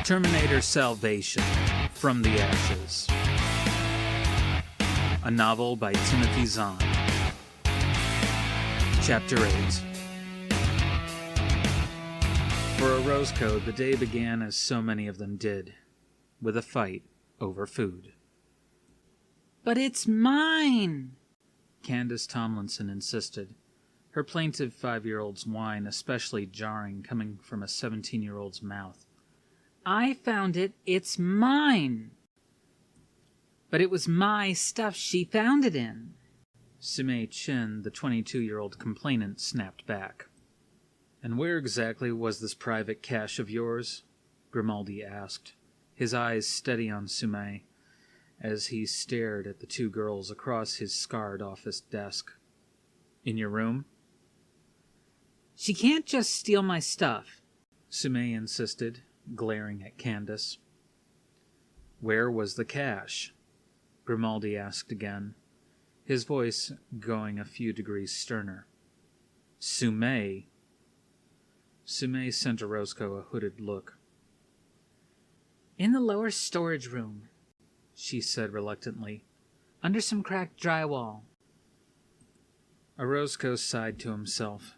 Terminator Salvation, From the Ashes. A novel by Timothy Zahn. Chapter 8. For a Roscoe, the day began as so many of them did, with a fight over food. "But it's mine!" Candace Tomlinson insisted, her plaintive 5-year-old's whine especially jarring coming from a 17-year-old's mouth. "I found it. It's mine." "But it was my stuff she found it in." Sumay Chin, the 22-year-old complainant, snapped back. "And where exactly was this private cache of yours?" Grimaldi asked, his eyes steady on Sumay, as he stared at the two girls across his scarred office desk. "In your room?" "She can't just steal my stuff," Sumay insisted, glaring at Candace. "Where was the cache?" Grimaldi asked again, his voice going a few degrees sterner. "Sumay!" Sumay sent Roscoe a hooded look. "In the lower storage room," she said reluctantly. "under some cracked drywall." Roscoe sighed to himself.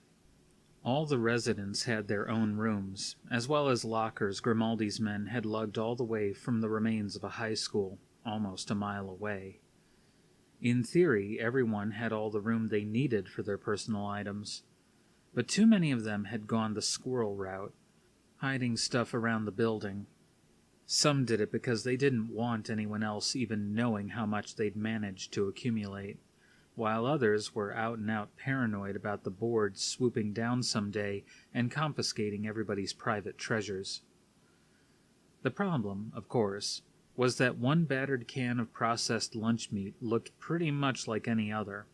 All the residents had their own rooms, as well as lockers Grimaldi's men had lugged all the way from the remains of a high school, almost a mile away. In theory, everyone had all the room they needed for their personal items, but too many of them had gone the squirrel route, hiding stuff around the building. Some did it because they didn't want anyone else even knowing how much they'd managed to accumulate, while others were out-and-out paranoid about the board swooping down someday and confiscating everybody's private treasures. The problem, of course, was that one battered can of processed lunch meat looked pretty much like any other.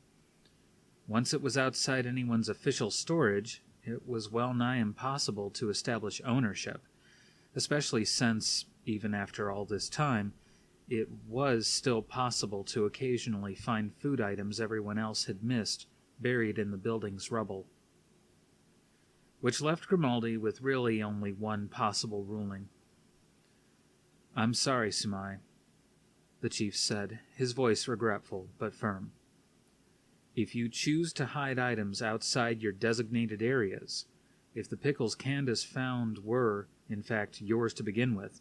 Once it was outside anyone's official storage, it was well-nigh impossible to establish ownership, especially since, even after all this time, it was still possible to occasionally find food items everyone else had missed buried in the building's rubble. Which left Grimaldi with really only one possible ruling. "I'm sorry, Sumay," the chief said, his voice regretful but firm. "If you choose to hide items outside your designated areas, if the pickles Candace found were, in fact, yours to begin with—"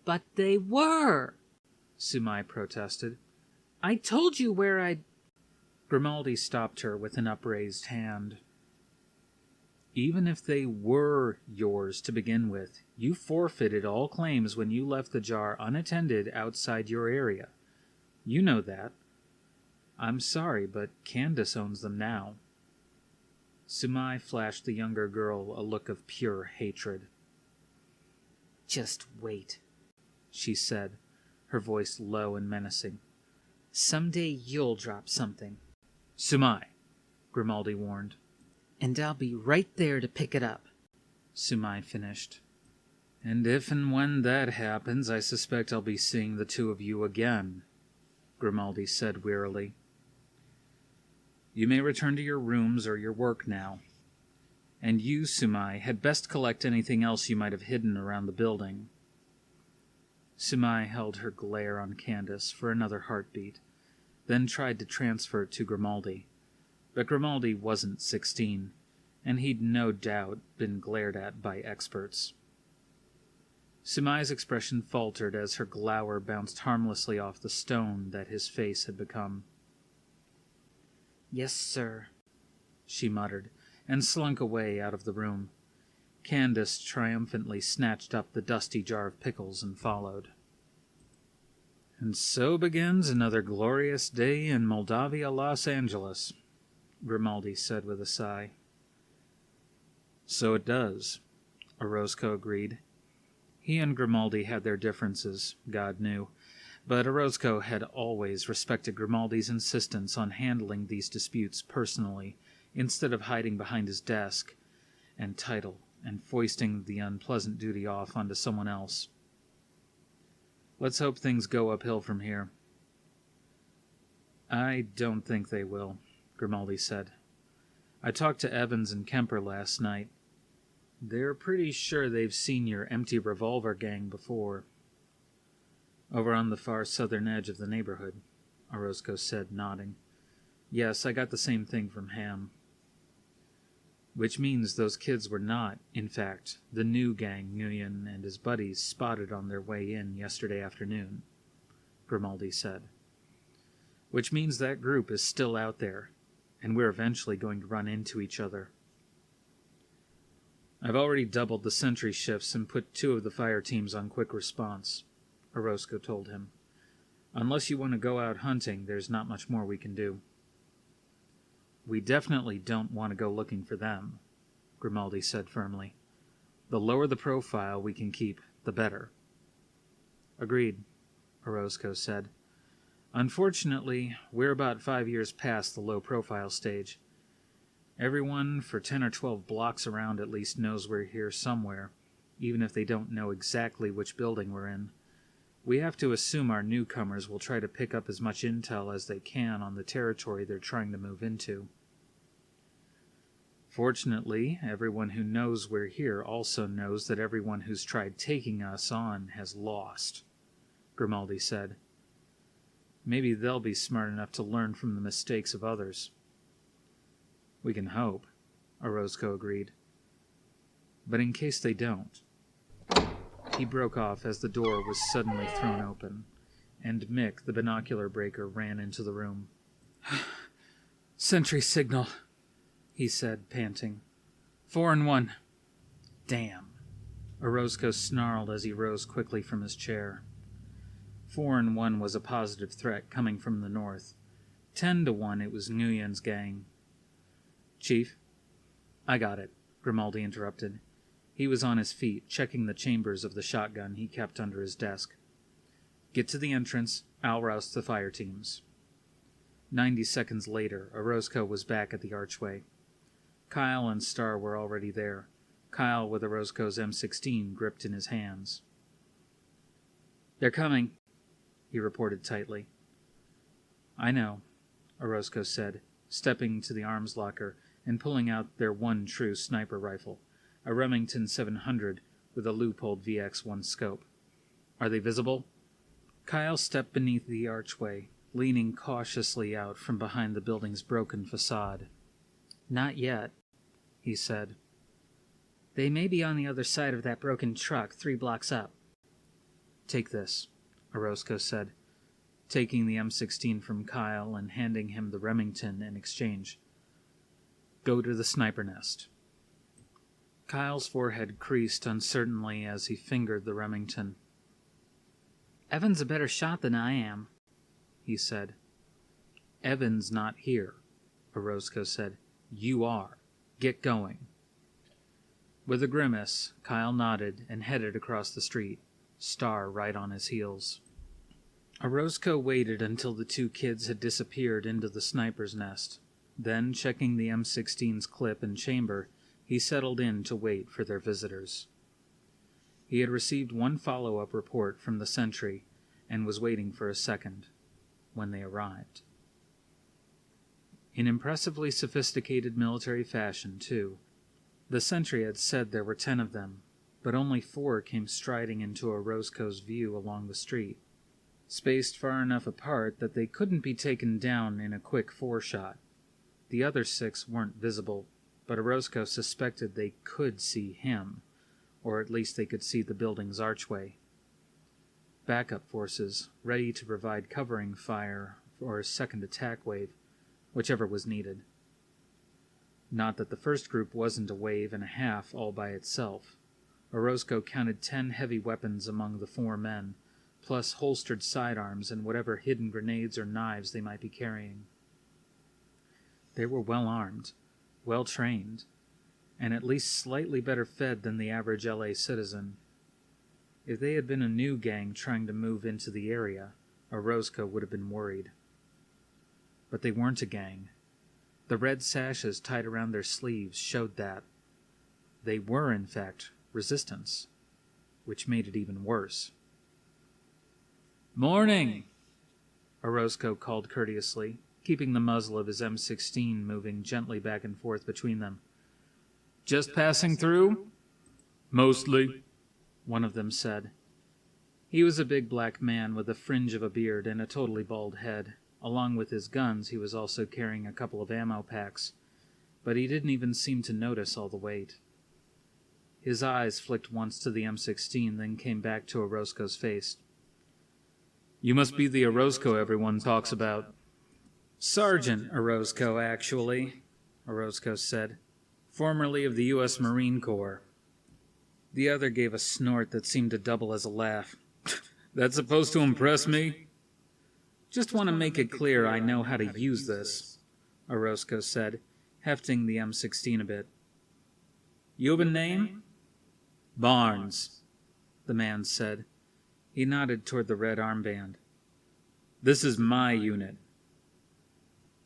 "But they were!" Sumay protested. "I told you where I'd—" Grimaldi stopped her with an upraised hand. "Even if they were yours to begin with, you forfeited all claims when you left the jar unattended outside your area. You know that. I'm sorry, but Candace owns them now." Sumay flashed the younger girl a look of pure hatred. "Just wait," she said, her voice low and menacing. "Someday you'll drop something." "Sumay," Grimaldi warned. "And I'll be right there to pick it up," Sumay finished. "And if and when that happens, I suspect I'll be seeing the two of you again," Grimaldi said wearily. "You may return to your rooms or your work now. And you, Sumay, had best collect anything else you might have hidden around the building." Sumay held her glare on Candace for another heartbeat, then tried to transfer it to Grimaldi. But Grimaldi wasn't 16, and he'd no doubt been glared at by experts. Sumay's expression faltered as her glower bounced harmlessly off the stone that his face had become. "Yes, sir," she muttered, and slunk away out of the room. Candace triumphantly snatched up the dusty jar of pickles and followed. "And so begins another glorious day in Moldavia, Los Angeles," Grimaldi said with a sigh. "So it does," Orozco agreed. He and Grimaldi had their differences, God knew, but Orozco had always respected Grimaldi's insistence on handling these disputes personally, instead of hiding behind his desk and title and foisting the unpleasant duty off onto someone else. "Let's hope things go uphill from here." "I don't think they will," Grimaldi said. "I talked to Evans and Kemper last night. They're pretty sure they've seen your empty revolver gang before. Over on the far southern edge of the neighborhood, Orozco said, nodding. Yes, I got the same thing from Ham. Which means those kids were not, in fact, the new gang Nguyen and his buddies spotted on their way in yesterday afternoon, Grimaldi said. Which means that group is still out there, and we're eventually going to run into each other. I've already doubled the sentry shifts and put 2 of the fire teams on quick response, Orozco told him. Unless you want to go out hunting, there's not much more we can do. We definitely don't want to go looking for them, Grimaldi said firmly. The lower the profile we can keep, the better. Agreed, Orozco said. Unfortunately, we're about 5 years past the low-profile stage. Everyone for 10 or 12 blocks around at least knows we're here somewhere, even if they don't know exactly which building we're in. We have to assume our newcomers will try to pick up as much intel as they can on the territory they're trying to move into. Fortunately, everyone who knows we're here also knows that everyone who's tried taking us on has lost, Grimaldi said. Maybe they'll be smart enough to learn from the mistakes of others. We can hope, Orozco agreed. But in case they don't... He broke off as the door was suddenly thrown open, and Mick, the binocular breaker, ran into the room. Sentry signal, he said, panting. 4 and 1. Damn. Orozco snarled as he rose quickly from his chair. 4 and 1 was a positive threat coming from the north. 10 to 1 it was Nguyen's gang. Chief? I got it, Grimaldi interrupted. He was on his feet, checking the chambers of the shotgun he kept under his desk. Get to the entrance. I'll roust the fire teams. 90 seconds later, Orozco was back at the archway. Kyle and Star were already there, Kyle with Orozco's M16 gripped in his hands. They're coming, he reported tightly. I know, Orozco said, stepping to the arms locker and pulling out their one true sniper rifle, a Remington 700 with a Leupold VX-1 scope. Are they visible? Kyle stepped beneath the archway, leaning cautiously out from behind the building's broken facade. Not yet, he said. They may be on the other side of that broken truck 3 blocks up. Take this, Orozco said, taking the M16 from Kyle and handing him the Remington in exchange. Go to the sniper nest. Kyle's forehead creased uncertainly as he fingered the Remington. Evan's a better shot than I am, he said. Evan's not here, Orozco said. You are. Get going. With a grimace, Kyle nodded and headed across the street, Star right on his heels. Orozco waited until the 2 kids had disappeared into the sniper's nest. Then, checking the M16's clip and chamber, he settled in to wait for their visitors. He had received 1 follow-up report from the sentry and was waiting for a second when they arrived. In impressively sophisticated military fashion, too, the sentry had said there were 10 of them, but only 4 came striding into Orozco's view along the street, spaced far enough apart that they couldn't be taken down in a quick 4-shot. The other 6 weren't visible, but Orozco suspected they could see him, or at least they could see the building's archway. Backup forces, ready to provide covering fire for a second attack wave, whichever was needed. Not that the first group wasn't a wave and a half all by itself. Orozco counted 10 heavy weapons among the 4 men, plus holstered sidearms and whatever hidden grenades or knives they might be carrying. They were well armed, well trained, and at least slightly better fed than the average LA citizen. If they had been a new gang trying to move into the area, Orozco would have been worried. But they weren't a gang. The red sashes tied around their sleeves showed that. They were, in fact, resistance, which made it even worse. Morning! Orozco called courteously, keeping the muzzle of his M16 moving gently back and forth between them. Just passing through? Mostly, one of them said. He was a big black man with a fringe of a beard and a totally bald head. Along with his guns, he was also carrying a couple of ammo packs, but he didn't even seem to notice all the weight. His eyes flicked once to the M16, then came back to Orozco's face. You must be the Orozco everyone talks about. Sergeant Orozco, actually, Orozco said. Formerly of the U.S. Marine Corps. The other gave a snort that seemed to double as a laugh. That's supposed to impress me? Just want to make it clear I know how to use this, Orozco said, hefting the M16 a bit. You have a name? Barnes, the man said. He nodded toward the red armband. This is my unit.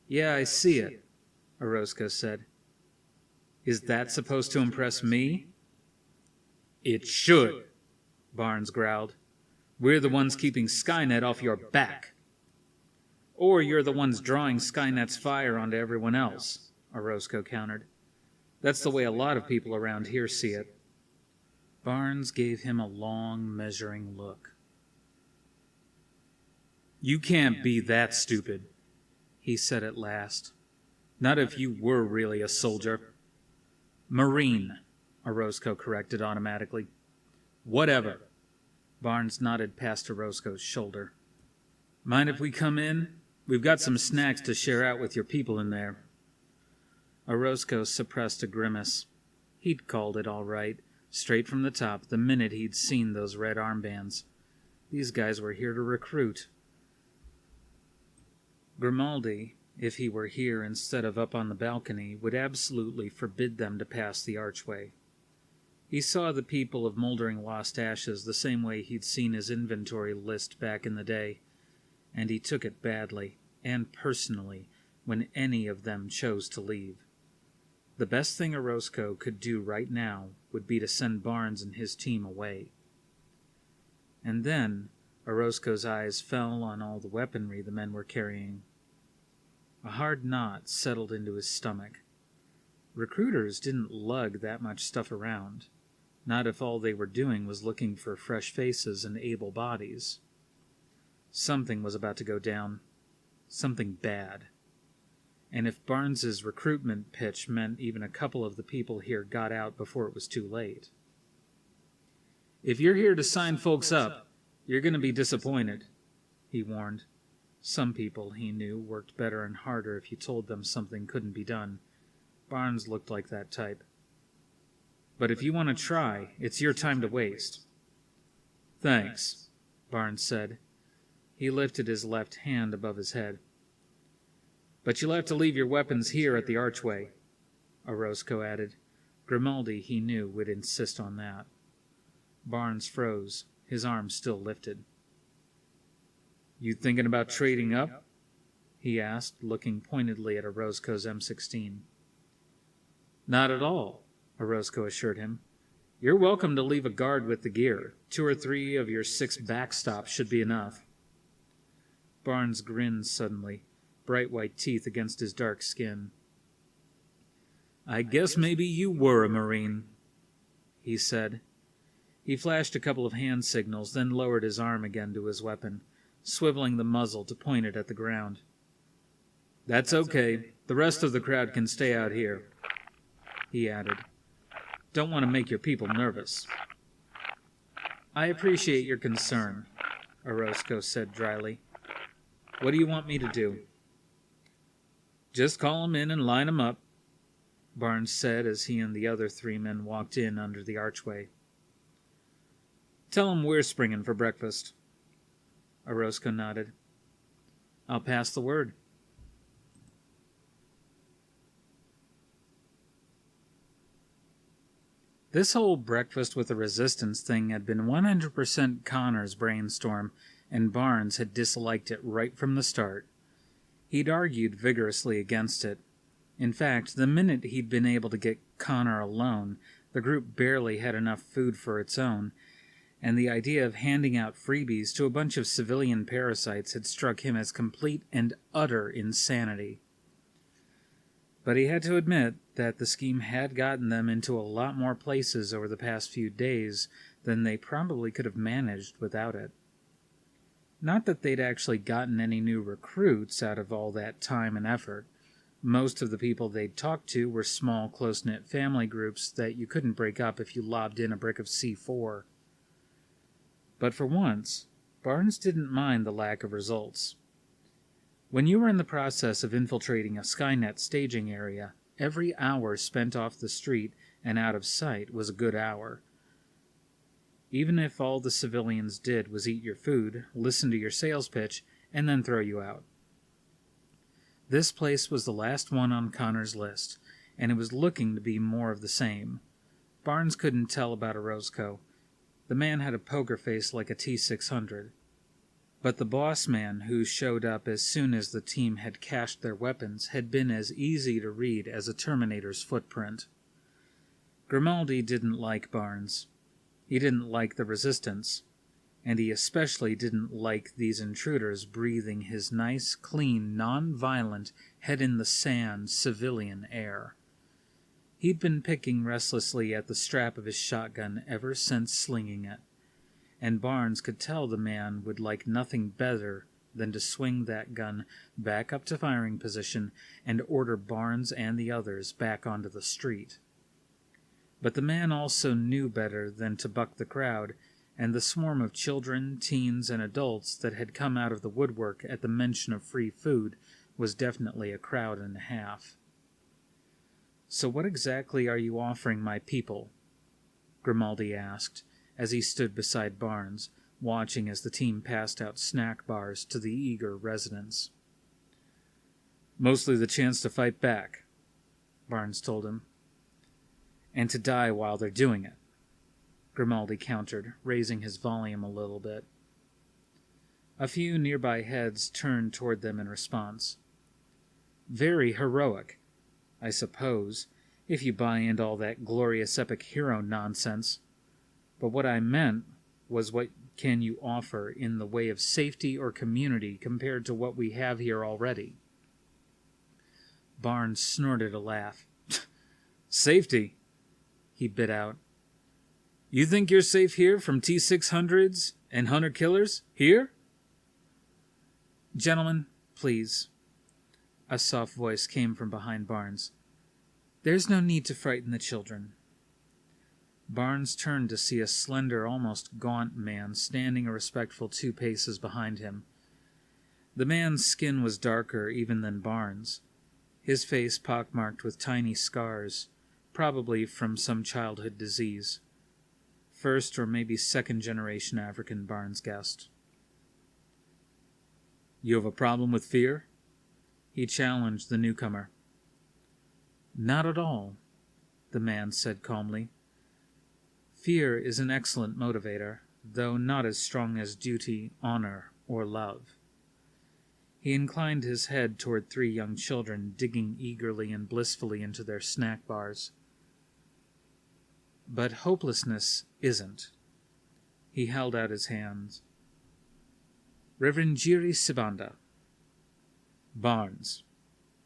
Yeah, I see it, Orozco said. Is that supposed to impress me? It should, Barnes growled. We're the ones keeping Skynet off your back. Or you're the ones drawing Skynet's fire onto everyone else, Orozco countered. That's the way a lot of people around here see it. Barnes gave him a long, measuring look. You can't be that stupid, he said at last. Not if you were really a soldier. Marine, Orozco corrected automatically. Whatever. Barnes nodded past Orozco's shoulder. Mind if we come in? We've got some snacks to share out with your people in there. Orozco suppressed a grimace. He'd called it all right, straight from the top, the minute he'd seen those red armbands. These guys were here to recruit. Grimaldi, if he were here instead of up on the balcony, would absolutely forbid them to pass the archway. He saw the people of Moldering Lost Ashes the same way he'd seen his inventory list back in the day, and he took it badly, and personally, when any of them chose to leave. The best thing Orozco could do right now would be to send Barnes and his team away. And then Orozco's eyes fell on all the weaponry the men were carrying. A hard knot settled into his stomach. Recruiters didn't lug that much stuff around, not if all they were doing was looking for fresh faces and able bodies. Something was about to go down. Something bad. And if Barnes's recruitment pitch meant even a couple of the people here got out before it was too late. If you're here to sign folks up, you're going to be disappointed, he warned. Some people, he knew, worked better and harder if you told them something couldn't be done. Barnes looked like that type. But if you want to try, it's your time to waste. Thanks, Barnes said. He lifted his left hand above his head. But you'll have to leave your weapons here at the archway, Orozco added. Grimaldi, he knew, would insist on that. Barnes froze, his arm still lifted. You thinking about trading up? He asked, looking pointedly at Orozco's M16. Not at all, Orozco assured him. You're welcome to leave a guard with the gear. 2 or 3 of your 6 backstops should be enough. Barnes grinned suddenly, bright white teeth against his dark skin. I guess maybe you were a Marine, he said. He flashed a couple of hand signals, then lowered his arm again to his weapon, swiveling the muzzle to point it at the ground. That's okay. The rest of the crowd can stay out here, he added. Don't want to make your people nervous. I appreciate your concern, Orozco said dryly. What do you want me to do? Just call 'em in and line 'em up, Barnes said as he and the other 3 men walked in under the archway. Tell 'em we're springing for breakfast. Orozco nodded. I'll pass the word. This whole breakfast with the resistance thing had been 100% Connor's brainstorm, and Barnes had disliked it right from the start. He'd argued vigorously against it. In fact, the minute he'd been able to get Connor alone, the group barely had enough food for its own, and the idea of handing out freebies to a bunch of civilian parasites had struck him as complete and utter insanity. But he had to admit, that the scheme had gotten them into a lot more places over the past few days than they probably could have managed without it. Not that they'd actually gotten any new recruits out of all that time and effort. Most of the people they'd talked to were small, close-knit family groups that you couldn't break up if you lobbed in a brick of C4. But for once, Barnes didn't mind the lack of results. When you were in the process of infiltrating a Skynet staging area, every hour spent off the street and out of sight was a good hour. Even if all the civilians did was eat your food, listen to your sales pitch, and then throw you out. This place was the last one on Connor's list, and it was looking to be more of the same. Barnes couldn't tell about Orozco. The man had a poker face like a T-600. But the boss man, who showed up as soon as the team had cached their weapons, had been as easy to read as a Terminator's footprint. Grimaldi didn't like Barnes. He didn't like the resistance, and he especially didn't like these intruders breathing his nice, clean, non-violent, head-in-the-sand civilian air. He'd been picking restlessly at the strap of his shotgun ever since slinging it, and Barnes could tell the man would like nothing better than to swing that gun back up to firing position and order Barnes and the others back onto the street. But the man also knew better than to buck the crowd, and the swarm of children, teens, and adults that had come out of the woodwork at the mention of free food was definitely a crowd and a half. "So what exactly are you offering my people?" Grimaldi asked, as he stood beside Barnes, watching as the team passed out snack bars to the eager residents. "Mostly the chance to fight back," Barnes told him. "And to die while they're doing it," Grimaldi countered, raising his volume a little bit. A few nearby heads turned toward them in response. "Very heroic, I suppose, if you buy into all that glorious epic hero nonsense. But what I meant was, what can you offer in the way of safety or community compared to what we have here already?" Barnes snorted a laugh. "Safety?" he bit out. "You think you're safe here from T-600s and hunter-killers? Here?" "Gentlemen, please." A soft voice came from behind Barnes. "There's no need to frighten the children." Barnes turned to see a slender, almost gaunt man standing a respectful 2 paces behind him. The man's skin was darker even than Barnes', his face pockmarked with tiny scars, probably from some childhood disease. First or maybe second-generation African, Barnes guessed. "You have a problem with fear?" he challenged the newcomer. "Not at all," the man said calmly. "Fear is an excellent motivator, though not as strong as duty, honor, or love." He inclined his head toward 3 young children digging eagerly and blissfully into their snack bars. "But hopelessness isn't." He held out his hands. "Reverend Jiri Sibanda." "Barnes,"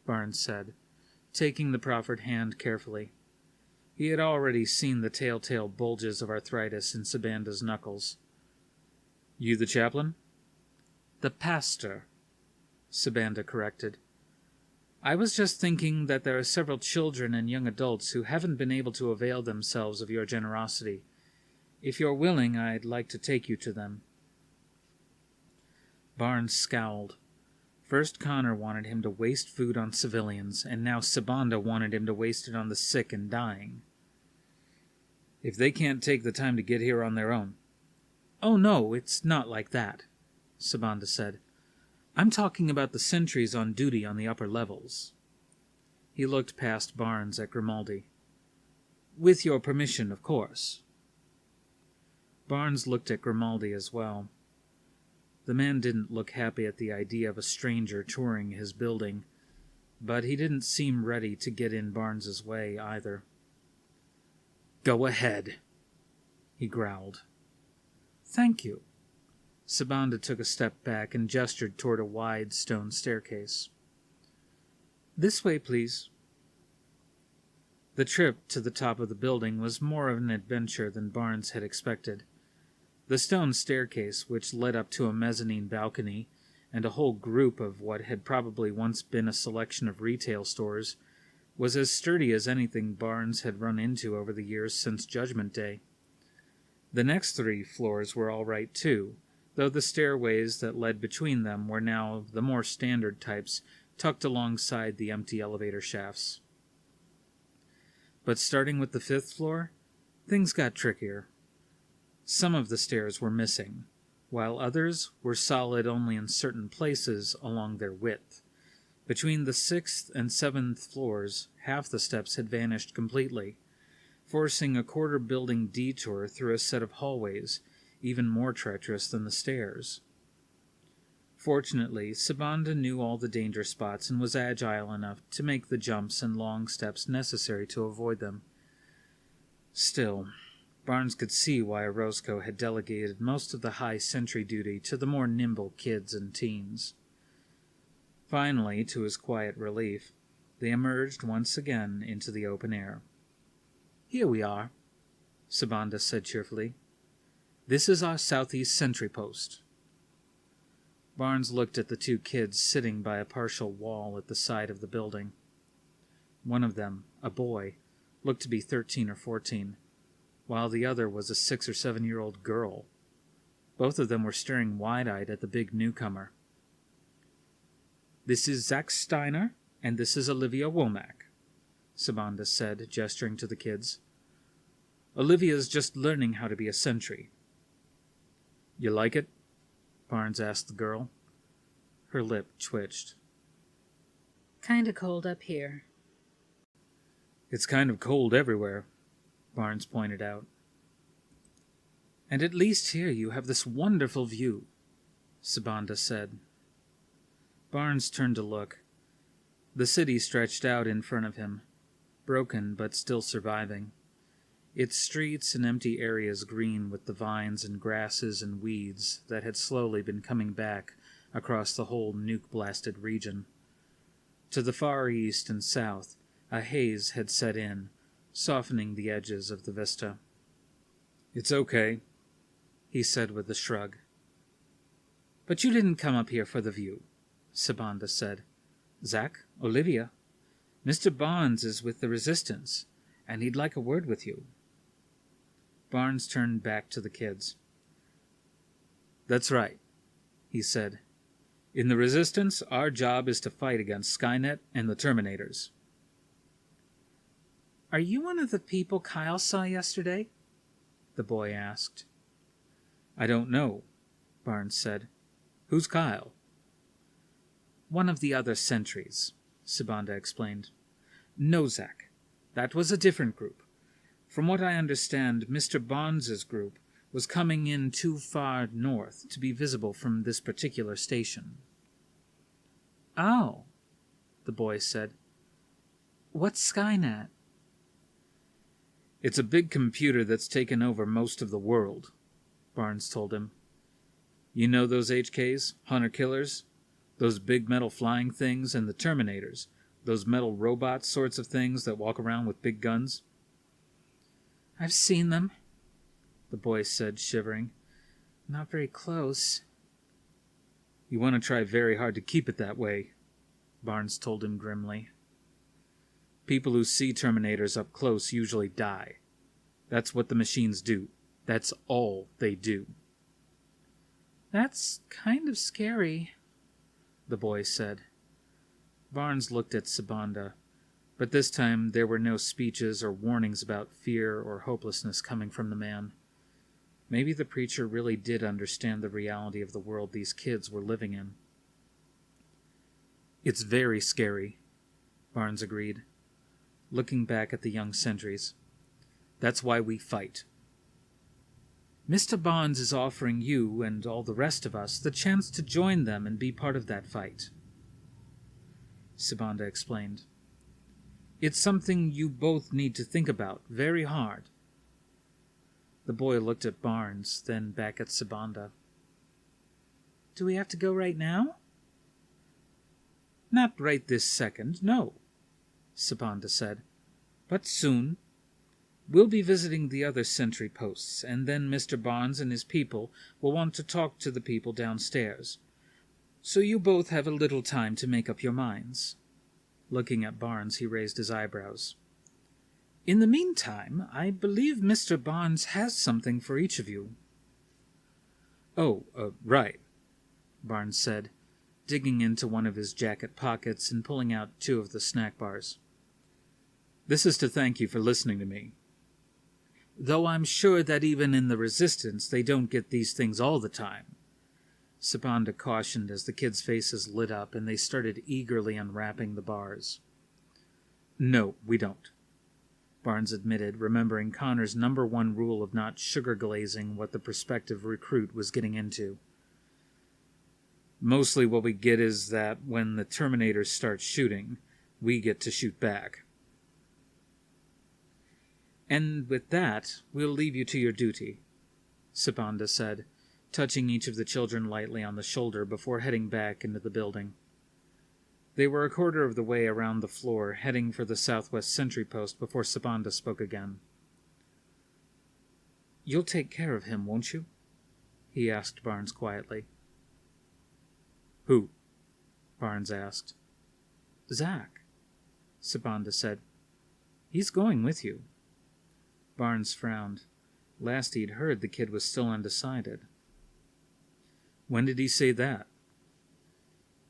Barnes said, taking the proffered hand carefully. He had already seen the telltale bulges of arthritis in Sibanda's knuckles. "You the chaplain?" "The pastor," Sibanda corrected. "I was just thinking that there are several children and young adults who haven't been able to avail themselves of your generosity. If you're willing, I'd like to take you to them." Barnes scowled. First Connor wanted him to waste food on civilians, and now Sibanda wanted him to waste it on the sick and dying. "If they can't take the time to get here on their own." "Oh no, it's not like that," Sibanda said. "I'm talking about the sentries on duty on the upper levels." He looked past Barnes at Grimaldi. "With your permission, of course." Barnes looked at Grimaldi as well. The man didn't look happy at the idea of a stranger touring his building, but he didn't seem ready to get in Barnes's way either. "Go ahead," he growled. "Thank you." Sibanda took a step back and gestured toward a wide stone staircase. "This way, please." The trip to the top of the building was more of an adventure than Barnes had expected. The stone staircase, which led up to a mezzanine balcony, and a whole group of what had probably once been a selection of retail stores, was as sturdy as anything Barnes had run into over the years since Judgment Day. The next 3 floors were all right, too, though the stairways that led between them were now the more standard types tucked alongside the empty elevator shafts. But starting with the 5th floor, things got trickier. Some of the stairs were missing, while others were solid only in certain places along their width. Between the 6th and 7th floors, half the steps had vanished completely, forcing a quarter-building detour through a set of hallways, even more treacherous than the stairs. Fortunately, Sabanda knew all the danger spots and was agile enough to make the jumps and long steps necessary to avoid them. Still, Barnes could see why Orozco had delegated most of the high sentry duty to the more nimble kids and teens. Finally, to his quiet relief, they emerged once again into the open air. "Here we are," Sabanda said cheerfully. "This is our southeast sentry post." Barnes looked at the 2 kids sitting by a partial wall at the side of the building. One of them, a boy, looked to be 13 or 14, while the other was a 6 or 7-year-old girl. Both of them were staring wide-eyed at the big newcomer. "This is Zach Steiner, and this is Olivia Womack," Sabanda said, gesturing to the kids. "Olivia's just learning how to be a sentry." "You like it?" Barnes asked the girl. Her lip twitched. "Kinda cold up here." "It's kind of cold everywhere," Barnes pointed out. "And at least here you have this wonderful view," Sabanda said. Barnes turned to look. The city stretched out in front of him, broken but still surviving, its streets and empty areas green with the vines and grasses and weeds that had slowly been coming back across the whole nuke-blasted region. To the far east and south, a haze had set in, softening the edges of the vista. "It's okay," he said with a shrug. "But you didn't come up here for the view," Sabanda said. "Zach, Olivia, Mr. Barnes is with the Resistance, and he'd like a word with you." Barnes turned back to the kids. "That's right," he said. "In the Resistance, our job is to fight against Skynet and the Terminators." "Are you one of the people Kyle saw yesterday?" the boy asked. "I don't know," Barnes said. "Who's Kyle?" "One of the other sentries," Sabanda explained. "No, Zach. That was a different group. From what I understand, Mr. Barnes's group was coming in too far north to be visible from this particular station." "Oh," the boy said. "What's Skynet?" "It's a big computer that's taken over most of the world," Barnes told him. "You know those HKs, hunter-killers? Those big metal flying things, and the Terminators, those metal robot sorts of things that walk around with big guns?" "I've seen them," the boy said, shivering. "Not very close." "You want to try very hard to keep it that way," Barnes told him grimly. "People who see Terminators up close usually die. That's what the machines do. That's all they do." "That's kind of scary," the boy said. Barnes looked at Sabanda, but this time there were no speeches or warnings about fear or hopelessness coming from the man. Maybe the preacher really did understand the reality of the world these kids were living in. "It's very scary," Barnes agreed, looking back at the young sentries. "That's why we fight. Mr. Barnes is offering you and all the rest of us the chance to join them and be part of that fight," Sabanda explained. "It's something you both need to think about very hard." The boy looked at Barnes, then back at Sabanda. "Do we have to go right now?" "Not right this second, no," Sabanda said. But soon. We'll be visiting the other sentry posts, and then Mr. Barnes and his people will want to talk to the people downstairs. So you both have a little time to make up your minds." Looking at Barnes, he raised his eyebrows. "In the meantime, I believe Mr. Barnes has something for each of you." "Oh, right," Barnes said, digging into one of his jacket pockets and pulling out 2 of the snack bars. "This is to thank you for listening to me. Though I'm sure that even in the Resistance they don't get these things all the time," Sabanda cautioned as the kids' faces lit up and they started eagerly unwrapping the bars. "No, we don't," Barnes admitted, remembering Connor's #1 rule of not sugar glazing what the prospective recruit was getting into. "Mostly what we get is that when the Terminator starts shooting, we get to shoot back. And with that, we'll leave you to your duty," Sabanda said, touching each of the children lightly on the shoulder before heading back into the building. They were a quarter of the way around the floor, heading for the southwest sentry post before Sabanda spoke again. "You'll take care of him, won't you?" he asked Barnes quietly. "Who?" Barnes asked. "Zach," Sabanda said. "He's going with you." Barnes frowned. Last he'd heard, the kid was still undecided. "When did he say that?"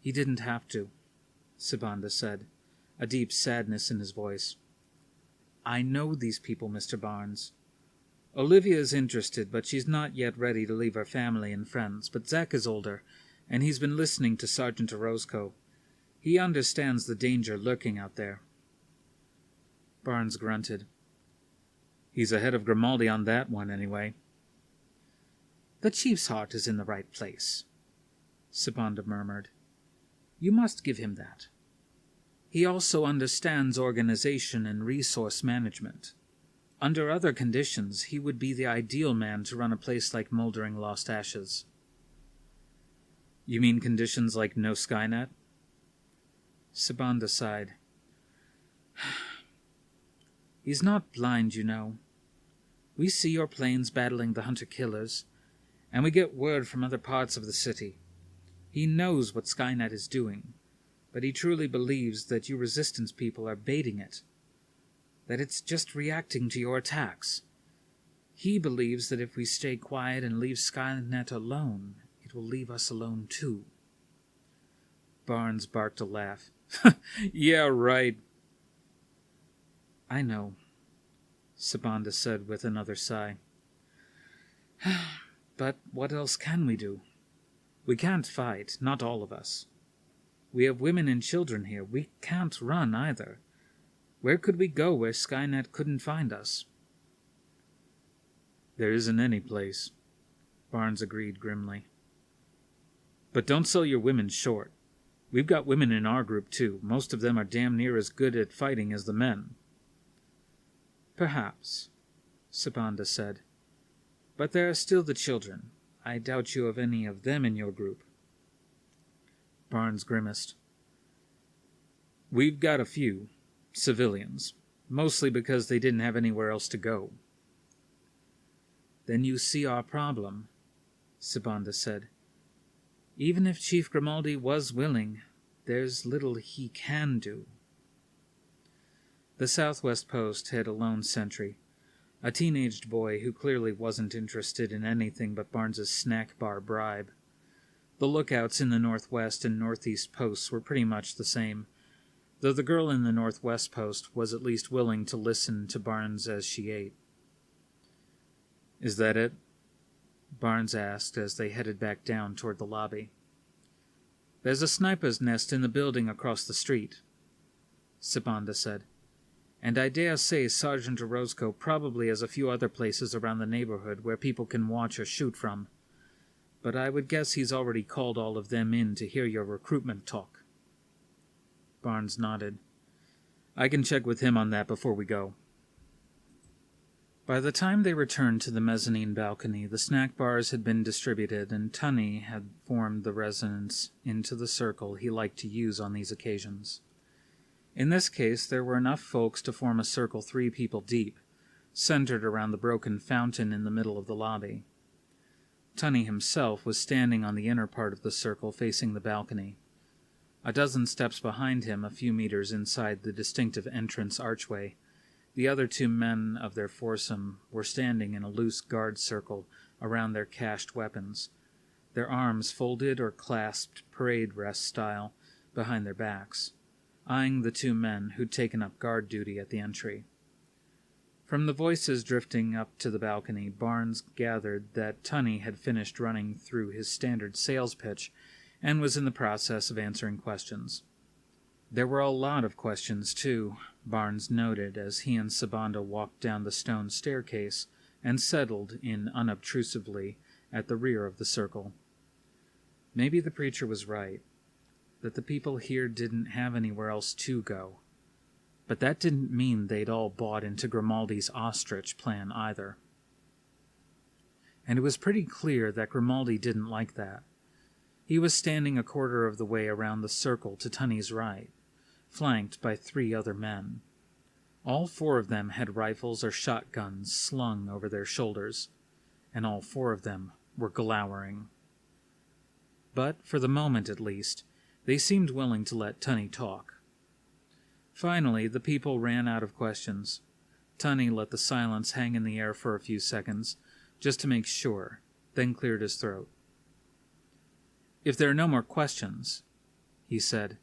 "He didn't have to," Sabanda said, a deep sadness in his voice. "I know these people, Mr. Barnes. Olivia is interested, but she's not yet ready to leave her family and friends. But Zach is older, and he's been listening to Sergeant Orozco. He understands the danger lurking out there." Barnes grunted. "He's ahead of Grimaldi on that one, anyway." "The chief's heart is in the right place," Sabanda murmured. "You must give him that. He also understands organization and resource management. Under other conditions, he would be the ideal man to run a place like Moldering Lost Ashes." "You mean conditions like no Skynet?" Sabanda sighed. "He's not blind, you know. We see your planes battling the hunter-killers, and we get word from other parts of the city. He knows what Skynet is doing, but he truly believes that you Resistance people are baiting it, that it's just reacting to your attacks. He believes that if we stay quiet and leave Skynet alone, it will leave us alone too." Barnes barked a laugh. "Yeah, right." "I know," Sabanda said with another sigh. "But what else can we do? We can't fight, not all of us. We have women and children here. We can't run either. Where could we go where Skynet couldn't find us?" "There isn't any place," Barnes agreed grimly. "But don't sell your women short. We've got women in our group, too. Most of them are damn near as good at fighting as the men." "Perhaps," Sabanda said. "But there are still the children. I doubt you have any of them in your group." Barnes grimaced. "We've got a few. Civilians. Mostly because they didn't have anywhere else to go." "Then you see our problem," Sabanda said. "Even if Chief Grimaldi was willing, there's little he can do." The Southwest Post had a lone sentry, a teenaged boy who clearly wasn't interested in anything but Barnes's snack bar bribe. The lookouts in the Northwest and Northeast posts were pretty much the same, though the girl in the Northwest post was at least willing to listen to Barnes as she ate. "Is that it?" Barnes asked as they headed back down toward the lobby. "There's a sniper's nest in the building across the street," Sabanda said. "And I dare say Sergeant Orozco probably has a few other places around the neighborhood where people can watch or shoot from. But I would guess he's already called all of them in to hear your recruitment talk." Barnes nodded. "I can check with him on that before we go." By the time they returned to the mezzanine balcony, the snack bars had been distributed, and Tunney had formed the residents into the circle he liked to use on these occasions. In this case, there were enough folks to form a circle 3 people deep, centered around the broken fountain in the middle of the lobby. Tunney himself was standing on the inner part of the circle facing the balcony. A dozen steps behind him, a few meters inside the distinctive entrance archway, the other 2 men of their foursome were standing in a loose guard circle around their cached weapons, their arms folded or clasped parade rest style behind their backs, eyeing the 2 men who'd taken up guard duty at the entry. From the voices drifting up to the balcony, Barnes gathered that Tunney had finished running through his standard sales pitch and was in the process of answering questions. There were a lot of questions, too, Barnes noted as he and Sabanda walked down the stone staircase and settled in unobtrusively at the rear of the circle. Maybe the preacher was right, that the people here didn't have anywhere else to go. But that didn't mean they'd all bought into Grimaldi's ostrich plan either. And it was pretty clear that Grimaldi didn't like that. He was standing a quarter of the way around the circle to Tunney's right, flanked by 3 other men. All 4 of them had rifles or shotguns slung over their shoulders, and all 4 of them were glowering. But, for the moment at least, they seemed willing to let Tunney talk. Finally, the people ran out of questions. Tunney let the silence hang in the air for a few seconds, just to make sure, then cleared his throat. "If there are no more questions," he said,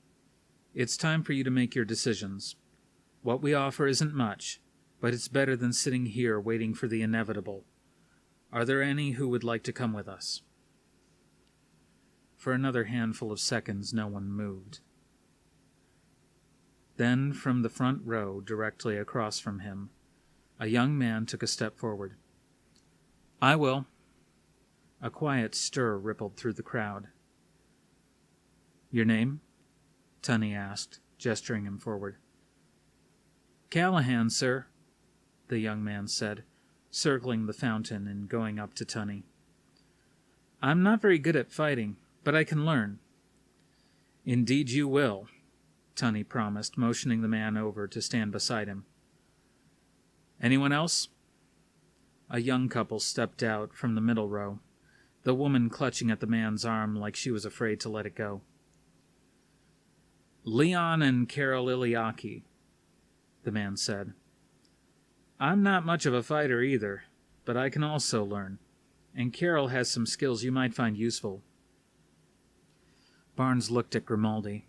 "it's time for you to make your decisions. What we offer isn't much, but it's better than sitting here waiting for the inevitable. Are there any who would like to come with us?" For another handful of seconds, no one moved. Then, from the front row, directly across from him, a young man took a step forward. "I will." A quiet stir rippled through the crowd. "Your name?" Tunney asked, gesturing him forward. "Callahan, sir," the young man said, circling the fountain and going up to Tunney. "I'm not very good at fighting, but I can learn." "Indeed you will," Tunney promised, motioning the man over to stand beside him. "Anyone else?" A young couple stepped out from the middle row, the woman clutching at the man's arm like she was afraid to let it go. "Leon and Carol Iliaki," the man said. "I'm not much of a fighter either, but I can also learn, and Carol has some skills you might find useful." Barnes looked at Grimaldi.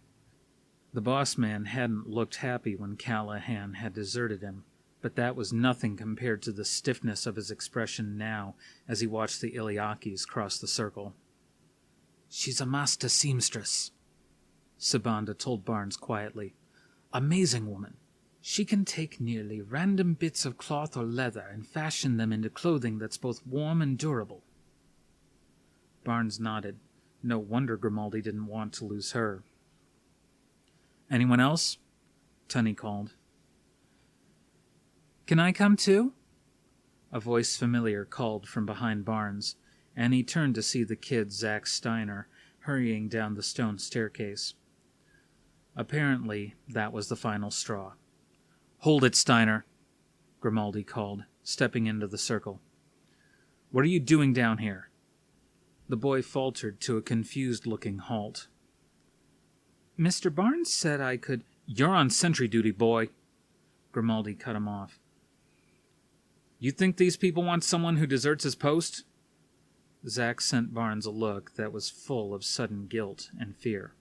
The boss man hadn't looked happy when Callahan had deserted him, but that was nothing compared to the stiffness of his expression now as he watched the Iliakis cross the circle. "She's a master seamstress," Sabanda told Barnes quietly. "Amazing woman. She can take nearly random bits of cloth or leather and fashion them into clothing that's both warm and durable." Barnes nodded. No wonder Grimaldi didn't want to lose her. "Anyone else?" Tunney called. "Can I come too?" A voice familiar called from behind Barnes, and he turned to see the kid Zach Steiner hurrying down the stone staircase. Apparently, that was the final straw. "Hold it, Steiner," Grimaldi called, stepping into the circle. "What are you doing down here?" The boy faltered to a confused-looking halt. "Mr. Barnes said I could—" "You're on sentry duty, boy," Grimaldi cut him off. "You think these people want someone who deserts his post?" Zach sent Barnes a look that was full of sudden guilt and fear.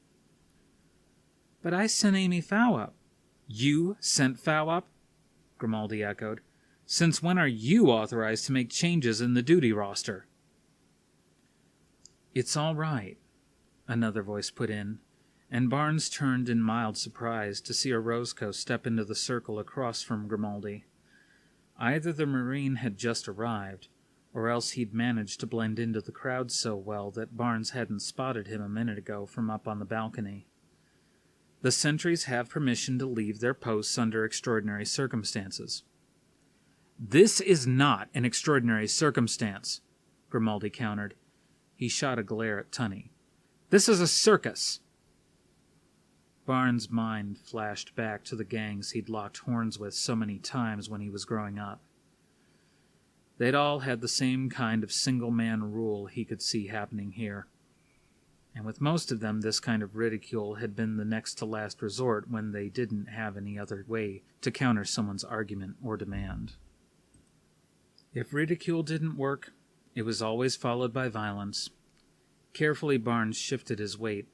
"But I sent Amy Fow up." "You sent Fow up?" Grimaldi echoed. "Since when are you authorized to make changes in the duty roster?" "It's all right," another voice put in, and Barnes turned in mild surprise to see a Roscoe step into the circle across from Grimaldi. Either the Marine had just arrived, or else he'd managed to blend into the crowd so well that Barnes hadn't spotted him a minute ago from up on the balcony. The sentries have permission to leave their posts under extraordinary circumstances. "This is not an extraordinary circumstance," Grimaldi countered. He shot a glare at Tunney. "This is a circus." Barnes' mind flashed back to the gangs he'd locked horns with so many times when he was growing up. They'd all had the same kind of single-man rule he could see happening here. And with most of them, this kind of ridicule had been the next-to-last resort when they didn't have any other way to counter someone's argument or demand. If ridicule didn't work, it was always followed by violence. Carefully, Barnes shifted his weight,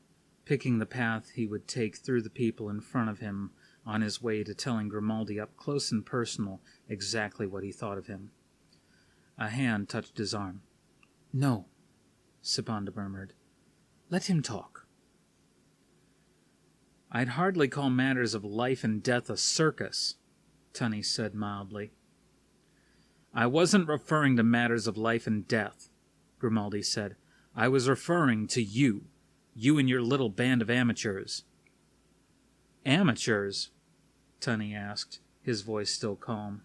picking the path he would take through the people in front of him on his way to telling Grimaldi up close and personal exactly what he thought of him. A hand touched his arm. "No," Sibanda murmured. "Let him talk." "I'd hardly call matters of life and death a circus," Tunney said mildly. "I wasn't referring to matters of life and death," Grimaldi said. "I was referring to you. You and your little band of amateurs." "Amateurs?" Tunney asked, his voice still calm.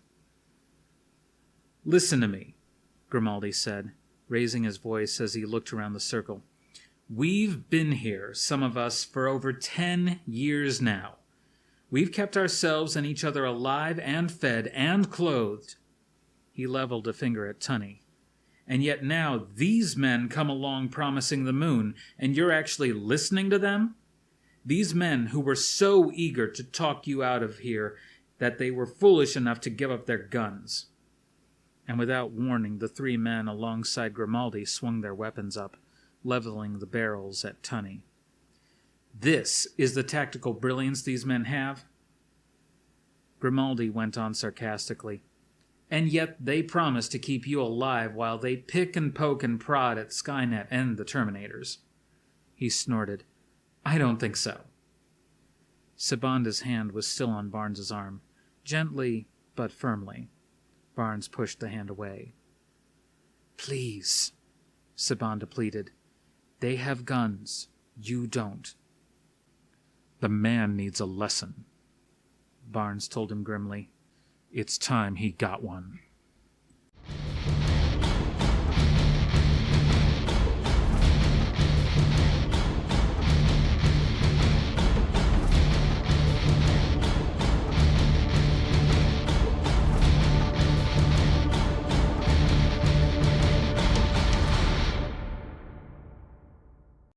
"Listen to me," Grimaldi said, raising his voice as he looked around the circle. "We've been here, some of us, for over 10 years now. We've kept ourselves and each other alive and fed and clothed." He leveled a finger at Tunney. "And yet now these men come along promising the moon, and you're actually listening to them? These men who were so eager to talk you out of here that they were foolish enough to give up their guns." And without warning, the three men alongside Grimaldi swung their weapons up, leveling the barrels at Tunney. "This is the tactical brilliance these men have?" Grimaldi went on sarcastically. "And yet they promise to keep you alive while they pick and poke and prod at Skynet and the Terminators." He snorted. "I don't think so." Sibanda's hand was still on Barnes's arm, gently but firmly. Barnes pushed the hand away. "Please," Sibanda pleaded. "They have guns. You don't." "The man needs a lesson," Barnes told him grimly. "It's time he got one."